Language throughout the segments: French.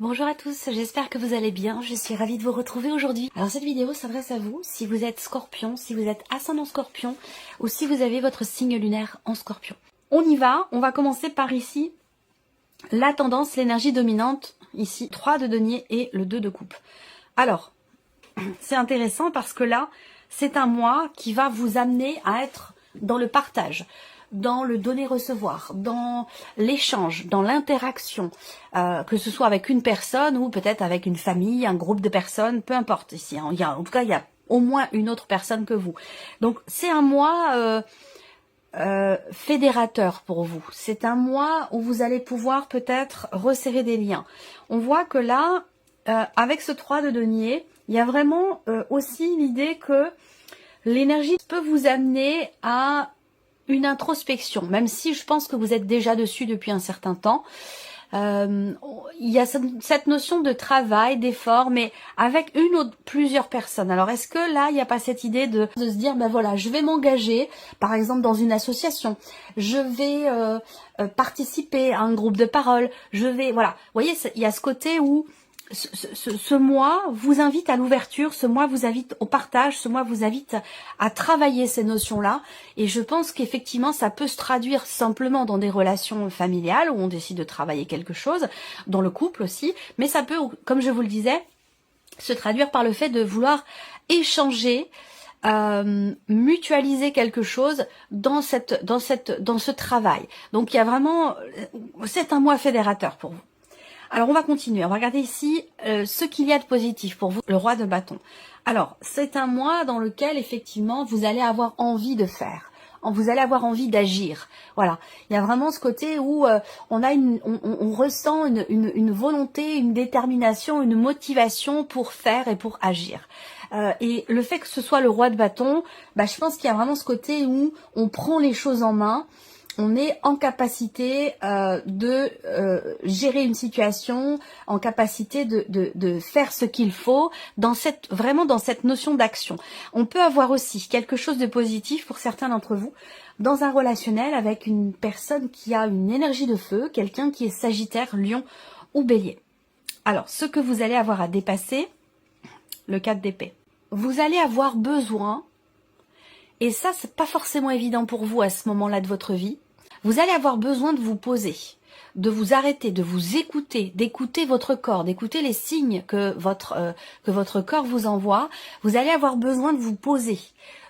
Bonjour à tous, j'espère que vous allez bien, je suis ravie de vous retrouver aujourd'hui. Alors cette vidéo s'adresse à vous, si vous êtes scorpion, si vous êtes ascendant scorpion, ou si vous avez votre signe lunaire en scorpion. On y va, on va commencer par ici, la tendance, l'énergie dominante, ici 3 de denier et le 2 de coupe. Alors, c'est intéressant parce que là, c'est un mois qui va vous amener à être dans le partage, dans le donner-recevoir, dans l'échange, dans l'interaction, que ce soit avec une personne ou peut-être avec une famille, un groupe de personnes, peu importe. Ici, en tout cas, il y a au moins une autre personne que vous. Donc, c'est un mois fédérateur pour vous. C'est un mois où vous allez pouvoir peut-être resserrer des liens. On voit que là, avec ce 3 de denier, il y a vraiment aussi l'idée que l'énergie peut vous amener à une introspection, même si je pense que vous êtes déjà dessus depuis un certain temps. Il y a cette notion de travail, d'effort, mais avec une ou plusieurs personnes. Alors, est-ce que là, il n'y a pas cette idée de se dire, ben voilà, je vais m'engager, par exemple, dans une association, je vais participer à un groupe de parole, je vais, voilà. Vous voyez, il y a ce côté où ce mois vous invite à l'ouverture, ce mois vous invite au partage, ce mois vous invite à travailler ces notions-là. Et je pense qu'effectivement, ça peut se traduire simplement dans des relations familiales où on décide de travailler quelque chose, dans le couple aussi. Mais ça peut, comme je vous le disais, se traduire par le fait de vouloir échanger, mutualiser quelque chose dans ce travail. Donc il y a vraiment, c'est un mois fédérateur pour vous. Alors on va continuer, on va regarder ici ce qu'il y a de positif pour vous, le roi de bâton. Alors c'est un mois dans lequel effectivement vous allez avoir envie de faire, vous allez avoir envie d'agir. Voilà, il y a vraiment ce côté où on ressent une volonté, une détermination, une motivation pour faire et pour agir. Et le fait que ce soit le roi de bâton, je pense qu'il y a vraiment ce côté où on prend les choses en main. On est en capacité de gérer une situation, en capacité de faire ce qu'il faut, vraiment dans cette notion d'action. On peut avoir aussi quelque chose de positif pour certains d'entre vous, dans un relationnel avec une personne qui a une énergie de feu, quelqu'un qui est Sagittaire, Lion ou Bélier. Alors, ce que vous allez avoir à dépasser, le 4 d'épée. Vous allez avoir besoin, et ça c'est pas forcément évident pour vous à ce moment-là de votre vie, vous allez avoir besoin de vous poser, de vous arrêter, de vous écouter, d'écouter votre corps, d'écouter les signes que votre corps vous envoie. Vous allez avoir besoin de vous poser,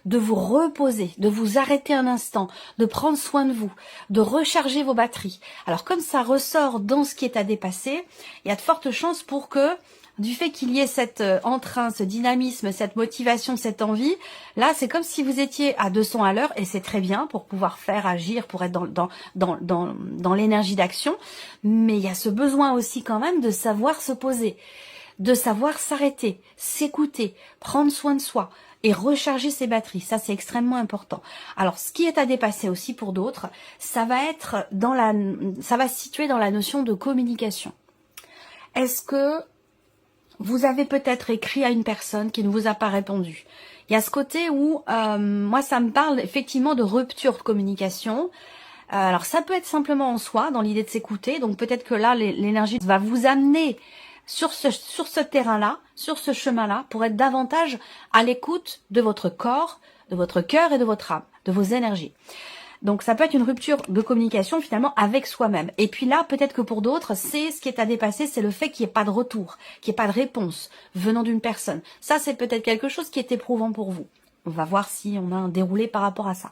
de vous reposer, de vous arrêter un instant, de prendre soin de vous, de recharger vos batteries. Alors comme ça ressort dans ce qui est à dépasser, il y a de fortes chances pour que du fait qu'il y ait cet entrain, ce dynamisme, cette motivation, cette envie, là c'est comme si vous étiez à 200 à l'heure et c'est très bien pour pouvoir faire, agir, pour être dans l'énergie d'action, mais il y a ce besoin aussi quand même de savoir se poser, de savoir s'arrêter, s'écouter, prendre soin de soi et recharger ses batteries. Ça c'est extrêmement important. Alors ce qui est à dépasser aussi pour d'autres, ça va se situer dans la notion de communication. Est-ce que vous avez peut-être écrit à une personne qui ne vous a pas répondu. Il y a ce côté où, moi ça me parle effectivement de rupture de communication. Alors ça peut être simplement en soi, dans l'idée de s'écouter. Donc peut-être que là, l'énergie va vous amener sur ce terrain-là, sur ce chemin-là, pour être davantage à l'écoute de votre corps, de votre cœur et de votre âme, de vos énergies. Donc ça peut être une rupture de communication finalement avec soi-même. Et puis là, peut-être que pour d'autres, c'est ce qui est à dépasser, c'est le fait qu'il n'y ait pas de retour, qu'il n'y ait pas de réponse venant d'une personne. Ça, c'est peut-être quelque chose qui est éprouvant pour vous. On va voir si on a un déroulé par rapport à ça.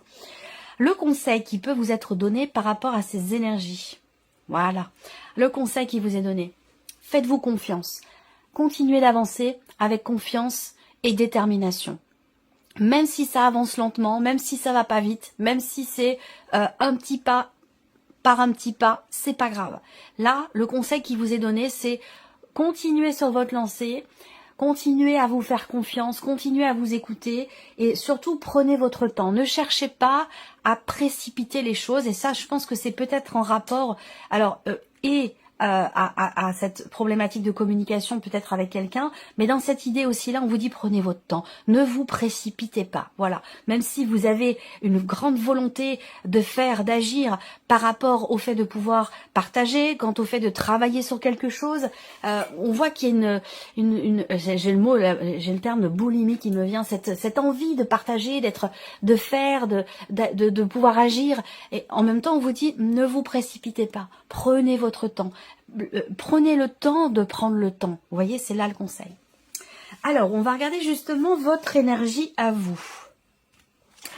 Le conseil qui peut vous être donné par rapport à ces énergies. Voilà. Le conseil qui vous est donné. Faites-vous confiance. Continuez d'avancer avec confiance et détermination. Même si ça avance lentement, même si ça va pas vite, même si c'est un petit pas par un petit pas, c'est pas grave. Là, le conseil qui vous est donné, c'est continuez sur votre lancée, continuez à vous faire confiance, continuez à vous écouter et surtout prenez votre temps. Ne cherchez pas à précipiter les choses et ça, je pense que c'est peut-être en rapport à cette problématique de communication peut-être avec quelqu'un, mais dans cette idée aussi là, on vous dit prenez votre temps, ne vous précipitez pas, voilà. Même si vous avez une grande volonté de faire, d'agir par rapport au fait de pouvoir partager, quant au fait de travailler sur quelque chose, on voit qu'il y a j'ai le terme de boulimie qui me vient, cette envie de partager, de faire, de pouvoir agir, et en même temps on vous dit ne vous précipitez pas, prenez votre temps. Prenez le temps de prendre le temps. Vous voyez, c'est là le conseil. Alors, on va regarder justement votre énergie à vous.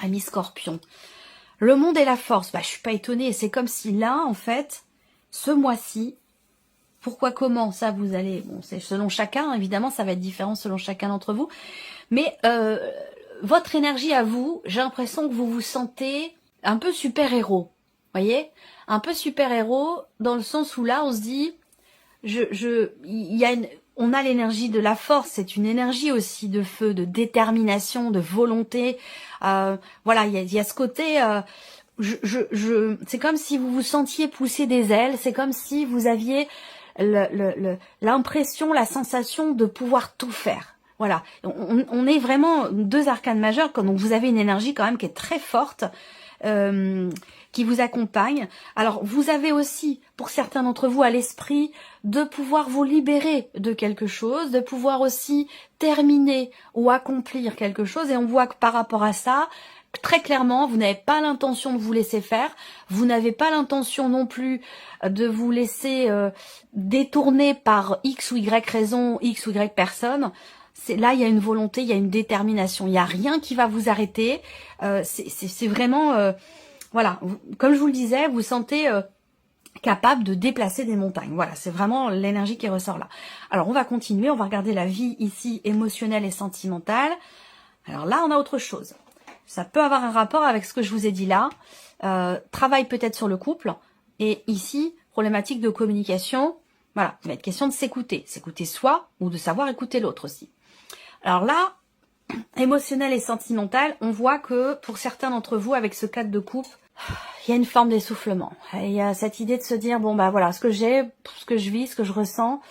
Ami Scorpion. Le monde et la force. Bah, je suis pas étonnée. C'est comme si là, en fait, ce mois-ci, pourquoi, comment, ça vous allez... Bon, c'est selon chacun, évidemment, ça va être différent selon chacun d'entre vous. Mais votre énergie à vous, j'ai l'impression que vous vous sentez un peu super-héros. Voyez, un peu super-héros dans le sens où là on se dit, on a l'énergie de la force, c'est une énergie aussi de feu, de détermination, de volonté. Voilà, il y a ce côté. C'est comme si vous vous sentiez pousser des ailes. C'est comme si vous aviez l'impression, la sensation de pouvoir tout faire. Voilà, on est vraiment deux arcanes majeures, donc vous avez une énergie quand même qui est très forte. Qui vous accompagne. Alors, vous avez aussi, pour certains d'entre vous, à l'esprit de pouvoir vous libérer de quelque chose, de pouvoir aussi terminer ou accomplir quelque chose. Et on voit que par rapport à ça, très clairement, vous n'avez pas l'intention de vous laisser faire. Vous n'avez pas l'intention non plus de vous laisser détourner par X ou Y raison, X ou Y personne. Là, il y a une volonté, il y a une détermination. Il n'y a rien qui va vous arrêter. C'est vraiment... voilà, comme je vous le disais, vous sentez capable de déplacer des montagnes. Voilà, c'est vraiment l'énergie qui ressort là. Alors, on va continuer, on va regarder la vie ici émotionnelle et sentimentale. Alors là, on a autre chose. Ça peut avoir un rapport avec ce que je vous ai dit là. Travail peut-être sur le couple. Et ici, problématique de communication. Voilà, il va être question de s'écouter. S'écouter soi ou de savoir écouter l'autre aussi. Alors là, émotionnel et sentimental, on voit que pour certains d'entre vous, avec ce cadre de couple, il y a une forme d'essoufflement. Il y a cette idée de se dire, bon bah voilà, ce que j'ai, ce que je vis, ce que je ressens,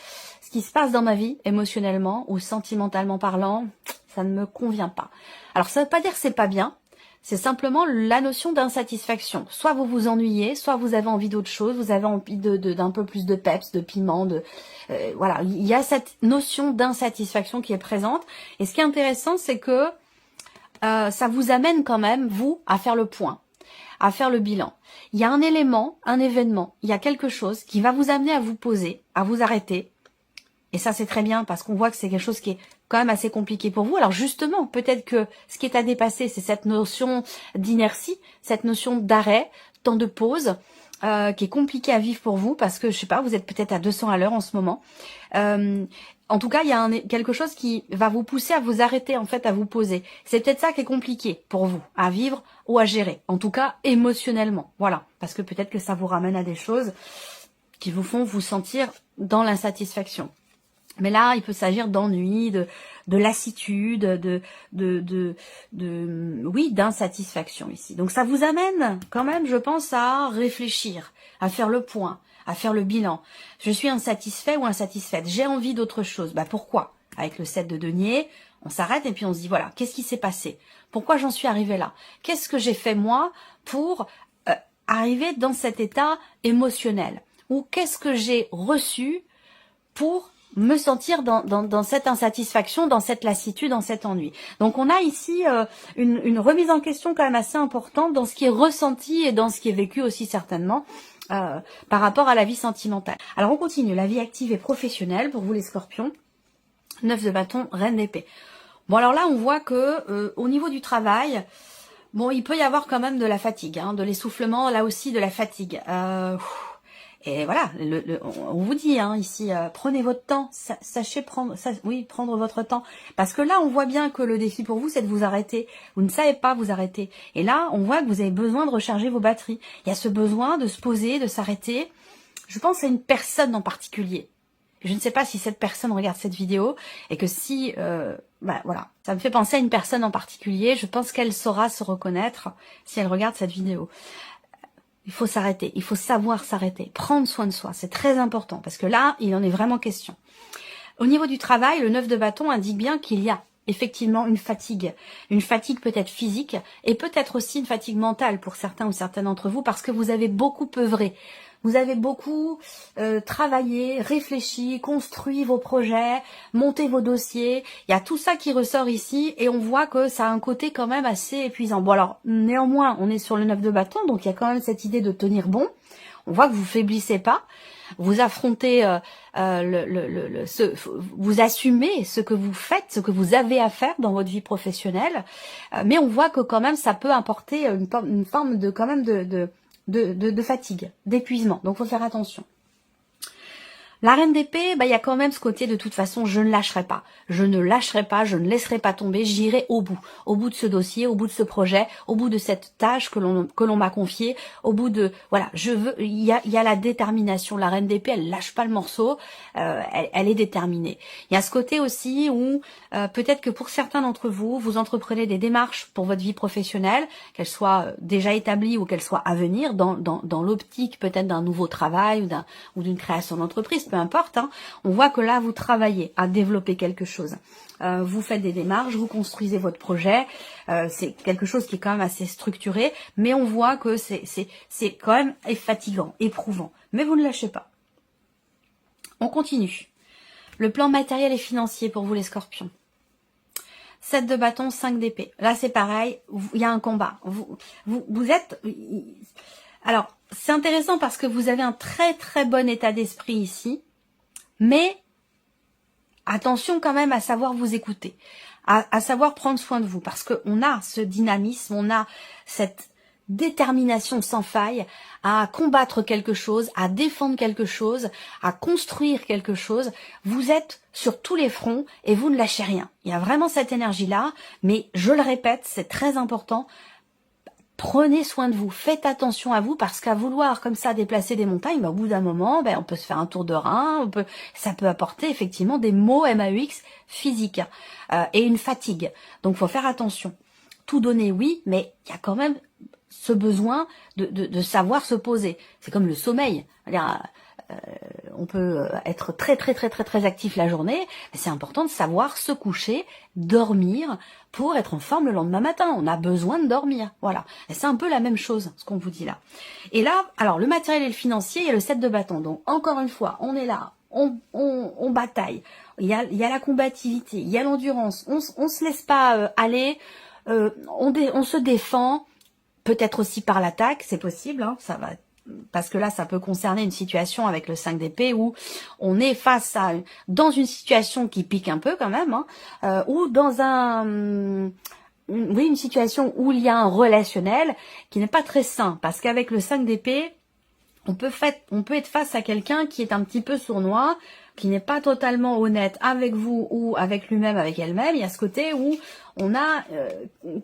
ce qui se passe dans ma vie, émotionnellement ou sentimentalement parlant, ça ne me convient pas. Alors ça ne veut pas dire que c'est pas bien, c'est simplement la notion d'insatisfaction. Soit vous vous ennuyez, soit vous avez envie d'autre chose, vous avez envie d'un peu plus de peps, de piment, voilà. Il y a cette notion d'insatisfaction qui est présente. Et ce qui est intéressant, c'est que ça vous amène quand même, vous, à faire le point, à faire le bilan. Il y a un élément, un événement, il y a quelque chose qui va vous amener à vous poser, à vous arrêter. Et ça, c'est très bien parce qu'on voit que c'est quelque chose qui est quand même assez compliqué pour vous. Alors justement, peut-être que ce qui est à dépasser, c'est cette notion d'inertie, cette notion d'arrêt, temps de pause, qui est compliqué à vivre pour vous parce que, je sais pas, vous êtes peut-être à 200 à l'heure en ce moment. En tout cas, il y a quelque chose qui va vous pousser à vous arrêter, en fait, à vous poser. C'est peut-être ça qui est compliqué pour vous, à vivre ou à gérer. En tout cas, émotionnellement. Voilà. Parce que peut-être que ça vous ramène à des choses qui vous font vous sentir dans l'insatisfaction. Mais là, il peut s'agir d'ennui, de lassitude, oui, d'insatisfaction ici. Donc ça vous amène quand même, je pense, à réfléchir, à faire le point, à faire le bilan. Je suis insatisfait ou insatisfaite. J'ai envie d'autre chose. Bah pourquoi? Avec le 7 de denier, on s'arrête et puis on se dit voilà, qu'est-ce qui s'est passé? Pourquoi j'en suis arrivée là? Qu'est-ce que j'ai fait moi pour arriver dans cet état émotionnel? Ou qu'est-ce que j'ai reçu pour me sentir dans cette insatisfaction, dans cette lassitude, dans cet ennui. Donc on a ici une remise en question quand même assez importante dans ce qui est ressenti et dans ce qui est vécu aussi certainement par rapport à la vie sentimentale. Alors on continue, la vie active et professionnelle pour vous les scorpions. 9 de bâton, reine d'épée. Bon alors là on voit que au niveau du travail, bon il peut y avoir quand même de la fatigue, hein, de l'essoufflement, là aussi de la fatigue. Et voilà, on vous dit hein, ici, prenez votre temps, sachez prendre votre temps. Parce que là, on voit bien que le défi pour vous, c'est de vous arrêter. Vous ne savez pas vous arrêter. Et là, on voit que vous avez besoin de recharger vos batteries. Il y a ce besoin de se poser, de s'arrêter. Je pense à une personne en particulier. Je ne sais pas si cette personne regarde cette vidéo et que si... voilà, ça me fait penser à une personne en particulier. Je pense qu'elle saura se reconnaître si elle regarde cette vidéo. il faut s'arrêter, il faut savoir s'arrêter, prendre soin de soi, c'est très important, parce que là, il en est vraiment question. Au niveau du travail, le 9 de bâton indique bien qu'il y a effectivement une fatigue peut-être physique, et peut-être aussi une fatigue mentale pour certains ou certaines d'entre vous, parce que vous avez beaucoup œuvré. Vous avez beaucoup travaillé, réfléchi, construit vos projets, monté vos dossiers. Il y a tout ça qui ressort ici et on voit que ça a un côté quand même assez épuisant. Bon alors, néanmoins, on est sur le 9 de bâton, donc il y a quand même cette idée de tenir bon. On voit que vous faiblissez pas, vous affrontez, vous assumez ce que vous faites, ce que vous avez à faire dans votre vie professionnelle, mais on voit que quand même ça peut apporter une forme de quand même de fatigue, d'épuisement. Donc, faut faire attention. La reine d'épée, il y a quand même ce côté de toute façon, je ne lâcherai pas. Je ne lâcherai pas, je ne laisserai pas tomber, j'irai au bout de ce dossier, au bout de ce projet, au bout de cette tâche que l'on m'a confiée, au bout de, voilà, il y a la détermination. La reine d'épée, elle lâche pas le morceau, elle est déterminée. Il y a ce côté aussi où, peut-être que pour certains d'entre vous, vous entreprenez des démarches pour votre vie professionnelle, qu'elles soient déjà établies ou qu'elles soient à venir, dans l'optique peut-être d'un nouveau travail ou d'une création d'entreprise, peu importe, hein. On voit que là, vous travaillez à développer quelque chose. Vous faites des démarches, vous construisez votre projet. C'est quelque chose qui est quand même assez structuré, mais on voit que c'est quand même fatigant, éprouvant. Mais vous ne lâchez pas. On continue. Le plan matériel et financier pour vous les scorpions. 7 de bâton, 5 d'épée. Là, c'est pareil, il y a un combat. Vous êtes... Alors, c'est intéressant parce que vous avez un très très bon état d'esprit ici, mais attention quand même à savoir vous écouter, à savoir prendre soin de vous, parce qu'on a ce dynamisme, on a cette détermination sans faille à combattre quelque chose, à défendre quelque chose, à construire quelque chose. Vous êtes sur tous les fronts et vous ne lâchez rien. Il y a vraiment cette énergie-là, mais je le répète, c'est très important. Prenez soin de vous, faites attention à vous, parce qu'à vouloir comme ça déplacer des montagnes, au bout d'un moment, on peut se faire un tour de rein, ça peut apporter effectivement des maux MAUX physiques et une fatigue. Donc faut faire attention. Tout donner, oui, mais il y a quand même ce besoin de savoir se poser. C'est comme le sommeil. On peut être très très très très très actif la journée, mais c'est important de savoir se coucher, dormir pour être en forme le lendemain matin. On a besoin de dormir, voilà. Et c'est un peu la même chose, ce qu'on vous dit là. Et là, alors le matériel et le financier, il y a le 7 de bâton. Donc encore une fois, on est là, on bataille. Il y a la combativité, il y a l'endurance. On se laisse pas aller. On se défend, peut-être aussi par l'attaque, c'est possible, hein, ça va. Parce que là, ça peut concerner une situation avec le 5 d'épée où on est face à dans une situation qui pique un peu quand même, hein, ou dans une situation où il y a un relationnel qui n'est pas très sain. Parce qu'avec le 5 d'épée, on peut être face à quelqu'un qui est un petit peu sournois, qui n'est pas totalement honnête avec vous ou avec lui-même, avec elle-même. Il y a ce côté où on a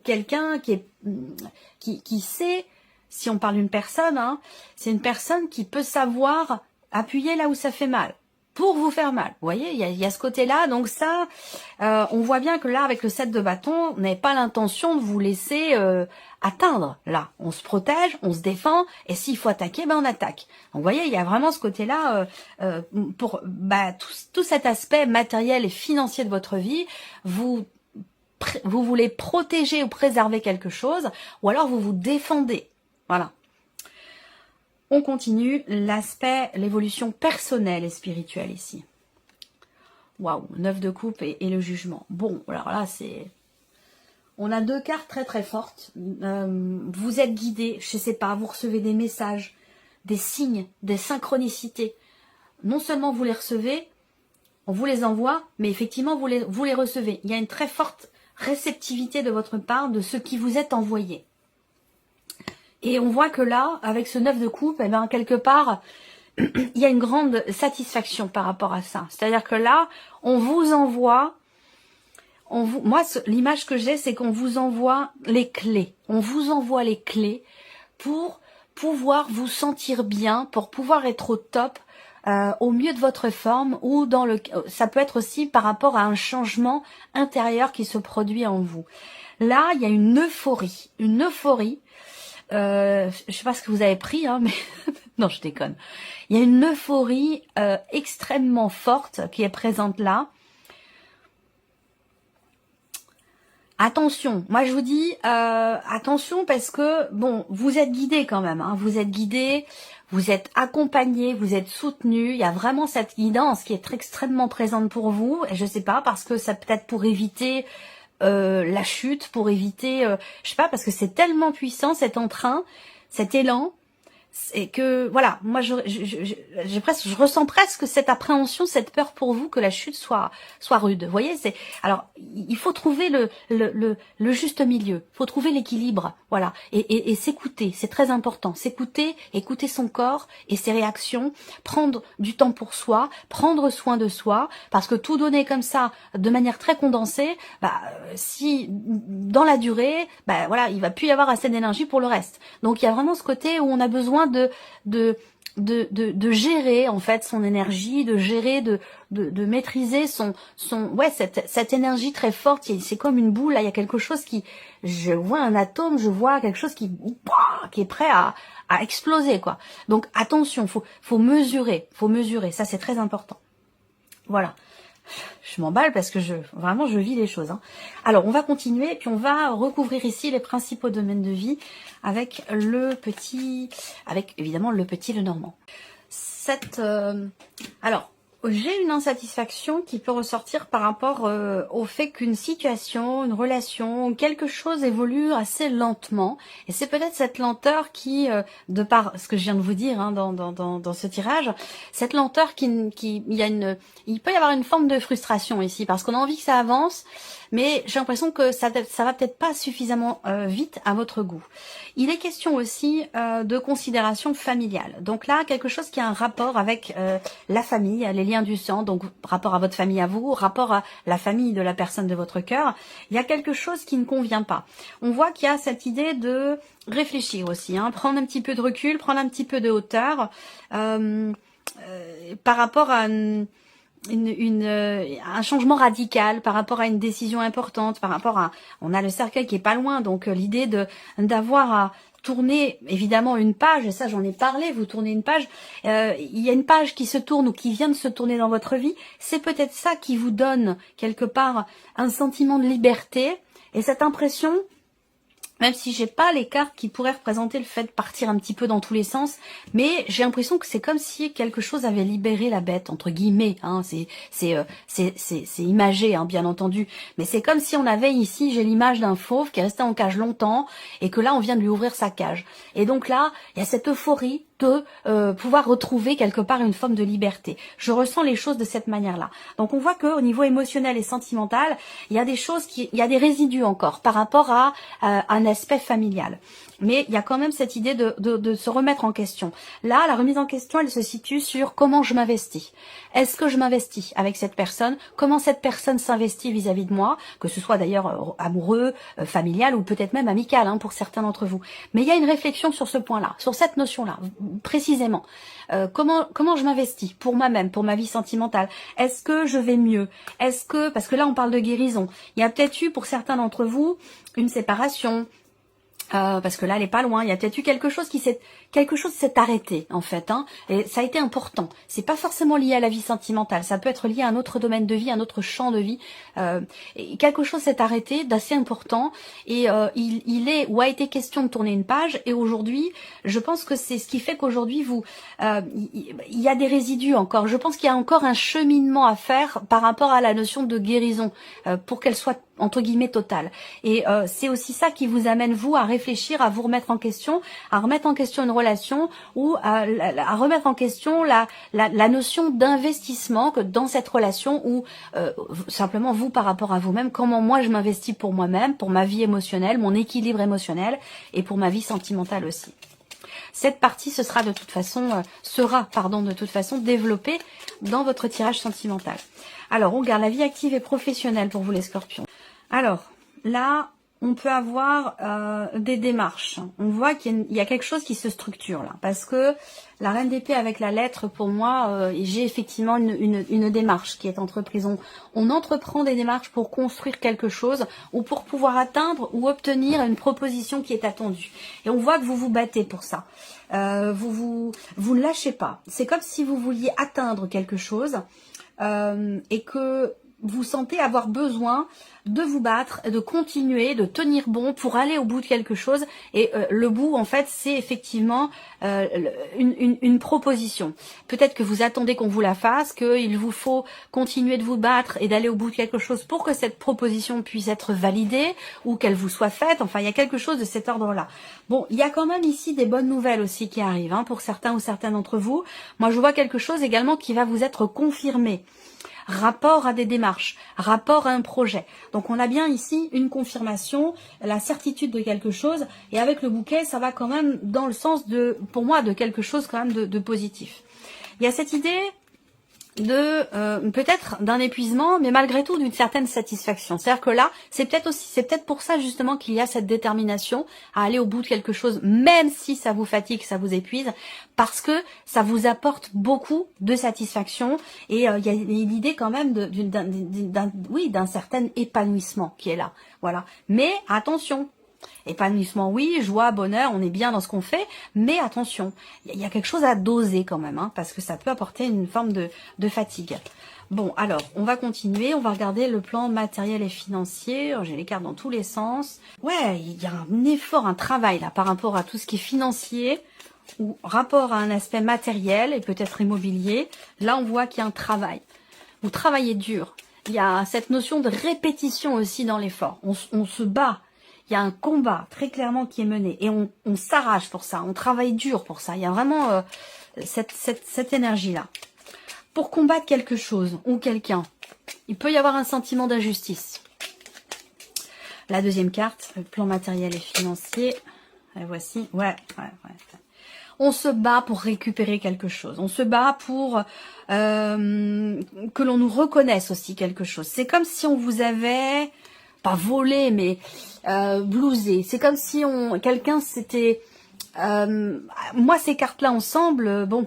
quelqu'un qui sait. Si on parle d'une personne, hein, c'est une personne qui peut savoir appuyer là où ça fait mal, pour vous faire mal. Vous voyez, il y a ce côté-là. Donc ça, on voit bien que là, avec le 7 de bâton, on n'avait pas l'intention de vous laisser atteindre. Là, on se protège, on se défend, et s'il faut attaquer, on attaque. Donc vous voyez, il y a vraiment ce côté-là pour tout cet aspect matériel et financier de votre vie. Vous voulez protéger ou préserver quelque chose, ou alors vous vous défendez. Voilà. On continue l'aspect, l'évolution personnelle et spirituelle ici. Waouh, 9 de coupe et le jugement. Bon, alors là, on a deux cartes très très fortes. Vous êtes guidé, je sais pas, vous recevez des messages, des signes, des synchronicités. Non seulement vous les recevez, on vous les envoie, mais effectivement, vous les recevez. Il y a une très forte réceptivité de votre part de ce qui vous est envoyé. Et on voit que là, avec ce 9 de coupe, quelque part, il y a une grande satisfaction par rapport à ça. C'est-à-dire que là, on vous envoie, moi, l'image que j'ai, c'est qu'on vous envoie les clés. On vous envoie les clés pour pouvoir vous sentir bien, pour pouvoir être au top, au mieux de votre forme, ou ça peut être aussi par rapport à un changement intérieur qui se produit en vous. Là, il y a une euphorie je sais pas ce que vous avez pris, hein, mais non, je déconne. Il y a une euphorie extrêmement forte qui est présente là. Attention, moi je vous dis attention parce que bon, vous êtes guidés quand même, hein, vous êtes guidés, vous êtes accompagnés, vous êtes soutenus. Il y a vraiment cette guidance qui est extrêmement présente pour vous. Et je sais pas parce que ça peut-être pour éviter la chute, pour éviter, je sais pas, parce que c'est tellement puissant cet entrain, cet élan. Et que voilà, moi je ressens presque cette appréhension, cette peur pour vous que la chute soit rude. Vous voyez, c'est alors il faut trouver le juste milieu, il faut trouver l'équilibre, voilà, et s'écouter, c'est très important, s'écouter, écouter son corps et ses réactions, prendre du temps pour soi, prendre soin de soi, parce que tout donner comme ça de manière très condensée, si dans la durée, voilà, il va plus y avoir assez d'énergie pour le reste. Donc il y a vraiment ce côté où on a besoin de gérer en fait son énergie, de gérer, de maîtriser cette énergie très forte. C'est comme une boule, là il y a quelque chose qui, je vois un atome, je vois quelque chose qui est prêt à exploser quoi. Donc attention, faut mesurer, ça c'est très important. Voilà. Je m'emballe parce que vraiment je vis les choses. Hein. Alors on va continuer et puis on va recouvrir ici les principaux domaines de vie avec évidemment le petit Lenormand. Alors j'ai une insatisfaction qui peut ressortir par rapport au fait qu'une situation, une relation, quelque chose évolue assez lentement. Et c'est peut-être cette lenteur qui, de par ce que je viens de vous dire hein, dans ce tirage, cette lenteur il peut y avoir une forme de frustration ici, parce qu'on a envie que ça avance, mais j'ai l'impression que ça va peut-être pas suffisamment vite à votre goût. Il est question aussi de considération familiale. Donc là, quelque chose qui a un rapport avec la famille, les liens du sang, donc rapport à votre famille à vous, rapport à la famille de la personne de votre cœur. Il y a quelque chose qui ne convient pas. On voit qu'il y a cette idée de réfléchir aussi, hein, prendre un petit peu de recul, prendre un petit peu de hauteur par rapport à un changement radical, par rapport à une décision importante, par rapport à, on a le cercueil qui est pas loin, donc l'idée d'avoir à tourner évidemment une page, et ça j'en ai parlé, vous tournez une page, il y a une page qui se tourne ou qui vient de se tourner dans votre vie, c'est peut-être ça qui vous donne quelque part un sentiment de liberté, et cette impression, même si j'ai pas les cartes qui pourraient représenter le fait de partir un petit peu dans tous les sens, mais j'ai l'impression que c'est comme si quelque chose avait libéré la bête, entre guillemets, hein, c'est imagé, hein, bien entendu, mais c'est comme si on avait ici, j'ai l'image d'un fauve qui est resté en cage longtemps, et que là on vient de lui ouvrir sa cage. Et donc là, il y a cette euphorie de pouvoir retrouver quelque part une forme de liberté. Je ressens les choses de cette manière-là. Donc on voit qu'au niveau émotionnel et sentimental, il y a des choses il y a des résidus encore par rapport à un aspect familial. Mais il y a quand même cette idée de se remettre en question. Là, la remise en question, elle se situe sur comment je m'investis. Est-ce que je m'investis avec cette personne? Comment cette personne s'investit vis-à-vis de moi? Que ce soit d'ailleurs amoureux, familial ou peut-être même amical hein, pour certains d'entre vous. Mais il y a une réflexion sur ce point-là, sur cette notion-là, précisément. Comment je m'investis pour moi-même, pour ma vie sentimentale? Est-ce que je vais mieux? Parce que là, on parle de guérison. Il y a peut-être eu pour certains d'entre vous une séparation, parce que là elle est pas loin, il y a peut-être eu quelque chose s'est arrêté en fait, hein, et ça a été important. C'est pas forcément lié à la vie sentimentale, ça peut être lié à un autre domaine de vie, un autre champ de vie. Et quelque chose s'est arrêté d'assez important, et il est ou a été question de tourner une page. Et aujourd'hui, je pense que c'est ce qui fait qu'aujourd'hui il y a des résidus encore. Je pense qu'il y a encore un cheminement à faire par rapport à la notion de guérison pour qu'elle soit entre guillemets totale. Et c'est aussi ça qui vous amène vous à réfléchir, à vous remettre en question, à remettre en question une relation, ou à remettre en question la notion d'investissement que dans cette relation, ou simplement vous par rapport à vous-même, comment moi je m'investis pour moi-même, pour ma vie émotionnelle, mon équilibre émotionnel, et pour ma vie sentimentale aussi. Cette partie sera de toute façon développée dans votre tirage sentimental. Alors on regarde la vie active et professionnelle pour vous les scorpions. Alors là, on peut avoir des démarches. On voit qu'il y a quelque chose qui se structure là, parce que la reine d'épée avec la lettre, pour moi, j'ai effectivement une démarche qui est entreprise. On entreprend des démarches pour construire quelque chose ou pour pouvoir atteindre ou obtenir une proposition qui est attendue. Et on voit que vous vous battez pour ça. Vous ne lâchez pas. C'est comme si vous vouliez atteindre quelque chose et que vous sentez avoir besoin de vous battre, de continuer, de tenir bon pour aller au bout de quelque chose. Et le bout, en fait, c'est effectivement une proposition. Peut-être que vous attendez qu'on vous la fasse, qu'il vous faut continuer de vous battre et d'aller au bout de quelque chose pour que cette proposition puisse être validée ou qu'elle vous soit faite. Enfin, il y a quelque chose de cet ordre-là. Bon, il y a quand même ici des bonnes nouvelles aussi qui arrivent, hein, pour certains ou certaines d'entre vous. Moi, je vois quelque chose également qui va vous être confirmé. Rapport à des démarches, rapport à un projet. Donc on a bien ici une confirmation, la certitude de quelque chose, et avec le bouquet, ça va quand même dans le sens de, pour moi, de quelque chose quand même de positif. Il y a cette idée de peut-être d'un épuisement, mais malgré tout d'une certaine satisfaction. C'est-à-dire que là, c'est peut-être pour ça justement qu'il y a cette détermination à aller au bout de quelque chose, même si ça vous fatigue, ça vous épuise, parce que ça vous apporte beaucoup de satisfaction et il y a l'idée quand même d'un certain épanouissement qui est là. Voilà. Mais attention. Épanouissement, oui, joie, bonheur, on est bien dans ce qu'on fait, mais attention, il y a quelque chose à doser quand même, hein, parce que ça peut apporter une forme de fatigue. Bon, alors, on va continuer, on va regarder le plan matériel et financier. J'ai les cartes dans tous les sens. Ouais, il y a un effort, un travail là par rapport à tout ce qui est financier, ou rapport à un aspect matériel et peut-être immobilier. Là, on voit qu'il y a un travail. Vous travaillez dur. Il y a cette notion de répétition aussi dans l'effort. On se bat. Il y a un combat très clairement qui est mené et on s'arrache pour ça, on travaille dur pour ça. Il y a vraiment cette énergie-là. Pour combattre quelque chose ou quelqu'un, il peut y avoir un sentiment d'injustice. La deuxième carte, le plan matériel et financier. La voici. Ouais. On se bat pour récupérer quelque chose. On se bat pour que l'on nous reconnaisse aussi quelque chose. C'est comme si on vous avait... pas volé, mais blousé. C'est comme si quelqu'un s'était... moi, ces cartes-là ensemble, bon,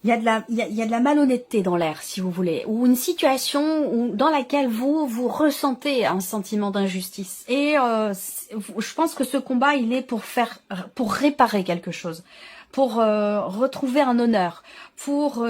il y a de la malhonnêteté dans l'air, si vous voulez, ou une situation dans laquelle vous ressentez un sentiment d'injustice. Et je pense que ce combat, il est pour réparer quelque chose, pour retrouver un honneur, pour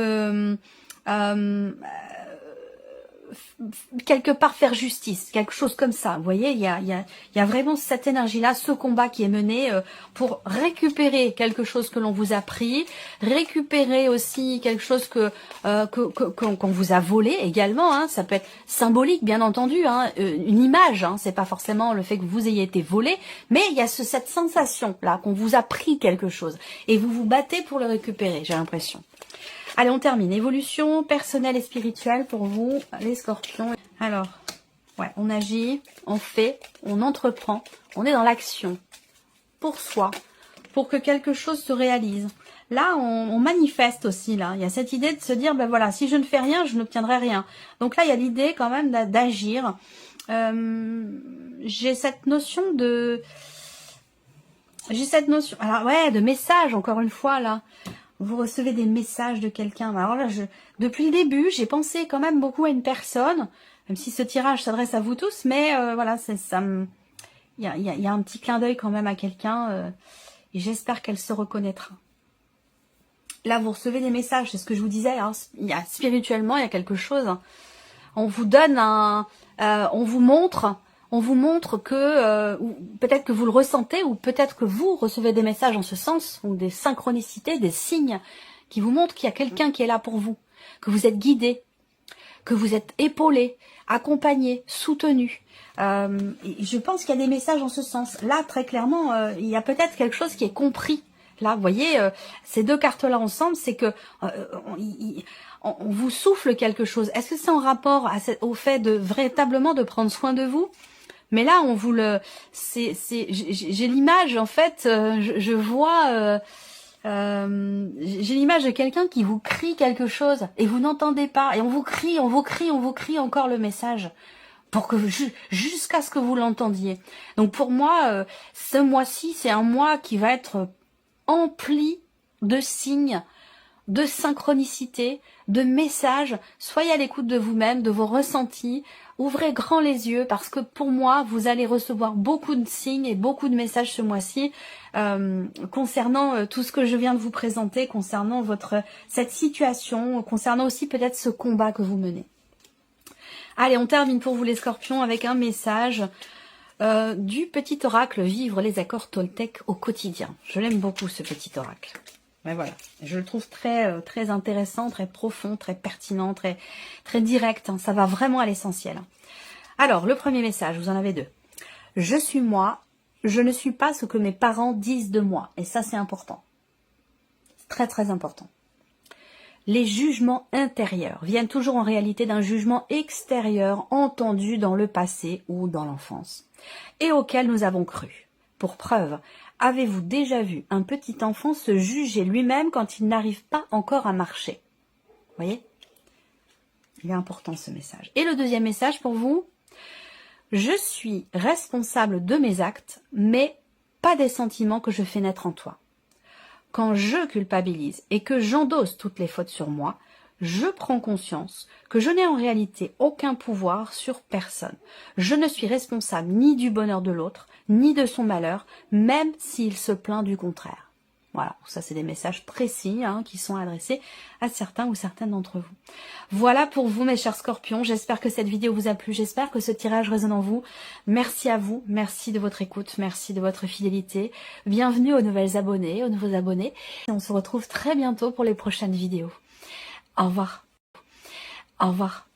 quelque part faire justice, quelque chose comme ça. Vous voyez, il y a vraiment cette énergie-là, ce combat qui est mené pour récupérer quelque chose que l'on vous a pris, récupérer aussi quelque chose qu'on vous a volé également. Hein. Ça peut être symbolique, bien entendu, hein, une image. Hein. C'est pas forcément le fait que vous ayez été volé, mais il y a cette sensation-là qu'on vous a pris quelque chose et vous vous battez pour le récupérer. J'ai l'impression. Allez, on termine. Évolution personnelle et spirituelle pour vous, les scorpions. Alors, ouais, on agit, on fait, on entreprend, on est dans l'action pour soi, pour que quelque chose se réalise. Là, on manifeste aussi, là. Il y a cette idée de se dire, ben voilà, si je ne fais rien, je n'obtiendrai rien. Donc là, il y a l'idée quand même d'agir. J'ai cette notion, alors ouais, de message, encore une fois, là. Vous recevez des messages de quelqu'un. Alors là, depuis le début, j'ai pensé quand même beaucoup à une personne, même si ce tirage s'adresse à vous tous, mais voilà, il y a un petit clin d'œil quand même à quelqu'un, et j'espère qu'elle se reconnaîtra. Là, vous recevez des messages, c'est ce que je vous disais, hein, spirituellement, il y a quelque chose. On vous donne on vous montre que peut-être que vous le ressentez ou peut-être que vous recevez des messages en ce sens ou des synchronicités, des signes qui vous montrent qu'il y a quelqu'un qui est là pour vous, que vous êtes guidé, que vous êtes épaulé, accompagné, soutenu. Je pense qu'il y a des messages en ce sens. Là, très clairement, il y a peut-être quelque chose qui est compris. Là, vous voyez, ces deux cartes-là ensemble, c'est que on vous souffle quelque chose. Est-ce que c'est en rapport au fait de véritablement de prendre soin de vous ? Mais là, on vous le, j'ai l'image en fait, je vois, j'ai l'image de quelqu'un qui vous crie quelque chose et vous n'entendez pas et on vous crie encore le message. pour que jusqu'à ce que vous l'entendiez. Donc pour moi, ce mois-ci, c'est un mois qui va être empli de signes, de synchronicité, de messages. Soyez à l'écoute de vous-même, de vos ressentis. Ouvrez grand les yeux parce que pour moi, vous allez recevoir beaucoup de signes et beaucoup de messages ce mois-ci concernant tout ce que je viens de vous présenter, concernant cette situation, concernant aussi peut-être ce combat que vous menez. Allez, on termine pour vous les scorpions avec un message du petit oracle Vivre les accords Toltec au quotidien. Je l'aime beaucoup ce petit oracle. Mais voilà, je le trouve très intéressant, très profond, très pertinent, très direct. Hein, ça va vraiment à l'essentiel. Alors, le premier message, vous en avez deux. Je suis moi, je ne suis pas ce que mes parents disent de moi. Et ça, c'est important. C'est très important. Les jugements intérieurs viennent toujours en réalité d'un jugement extérieur entendu dans le passé ou dans l'enfance et auquel nous avons cru. Pour preuve, avez-vous déjà vu un petit enfant se juger lui-même quand il n'arrive pas encore à marcher? Vous voyez? Il est important ce message. Et le deuxième message pour vous, je suis responsable de mes actes, mais pas des sentiments que je fais naître en toi. Quand je culpabilise et que j'endosse toutes les fautes sur moi, je prends conscience que je n'ai en réalité aucun pouvoir sur personne. Je ne suis responsable ni du bonheur de l'autre, ni de son malheur, même s'il se plaint du contraire. Voilà, ça c'est des messages précis qui sont adressés à certains ou certaines d'entre vous. Voilà pour vous mes chers scorpions, j'espère que cette vidéo vous a plu, j'espère que ce tirage résonne en vous. Merci à vous, merci de votre écoute, merci de votre fidélité. Bienvenue aux nouvelles abonnés, aux nouveaux abonnés. Et on se retrouve très bientôt pour les prochaines vidéos. Au revoir. Au revoir.